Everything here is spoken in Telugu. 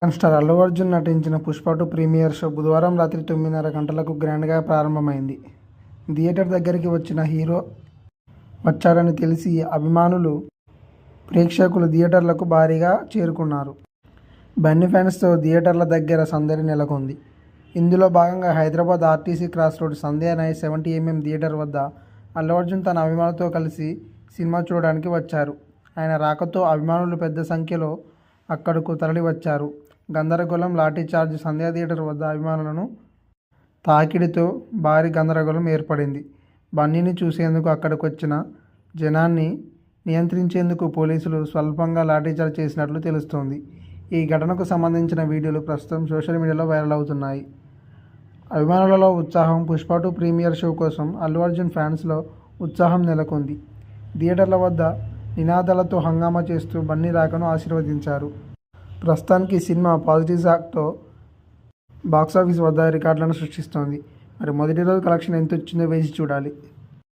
స్టార్ అల్లు అర్జున్ నటించిన పుష్ప 2 ప్రీమియర్ షో బుధవారం రాత్రి 9:30 గంటలకు గ్రాండ్గా ప్రారంభమైంది. థియేటర్ దగ్గరికి వచ్చిన హీరో వచ్చాడని తెలిసి అభిమానులు, ప్రేక్షకులు థియేటర్లకు భారీగా చేరుకున్నారు. బన్నీ ఫ్యాన్స్తో థియేటర్ల దగ్గర సందడి నెలకొంది. ఇందులో భాగంగా హైదరాబాద్ ఆర్టీసీ క్రాస్ రోడ్ సంధ్యా నైట్ 70mm థియేటర్ వద్ద అల్లు అర్జున్ తన అభిమానులతో కలిసి సినిమా చూడడానికి వచ్చారు. ఆయన రాకతో అభిమానులు పెద్ద సంఖ్యలో అక్కడకు తరలివచ్చారు. గందరగోళం, లాఠీచార్జ్, సంధ్యా థియేటర్ వద్ద అభిమానులను తాకిడితో భారీ గందరగోళం ఏర్పడింది. బన్నీని చూసేందుకు అక్కడికి వచ్చిన జనాన్ని నియంత్రించేందుకు పోలీసులు స్వల్పంగా లాఠీచార్జ్ చేసినట్లు తెలుస్తోంది. ఈ ఘటనకు సంబంధించిన వీడియోలు ప్రస్తుతం సోషల్ మీడియాలో వైరల్ అవుతున్నాయి. అభిమానులలో ఉత్సాహం. పుష్ప 2 ప్రీమియర్ షో కోసం అల్లు అర్జున్ ఫ్యాన్స్లో ఉత్సాహం నెలకొంది. థియేటర్ల వద్ద నినాదాలతో హంగామా చేస్తూ బన్నీ రాకను ఆశీర్వదించారు. ప్రస్తుతానికి ఈ సినిమా పాజిటివ్ టాక్తో బాక్సాఫీస్ వద్ద రికార్డులను సృష్టిస్తోంది. మరి మొదటి రోజు కలెక్షన్ ఎంత వచ్చిందో వేచి చూడాలి.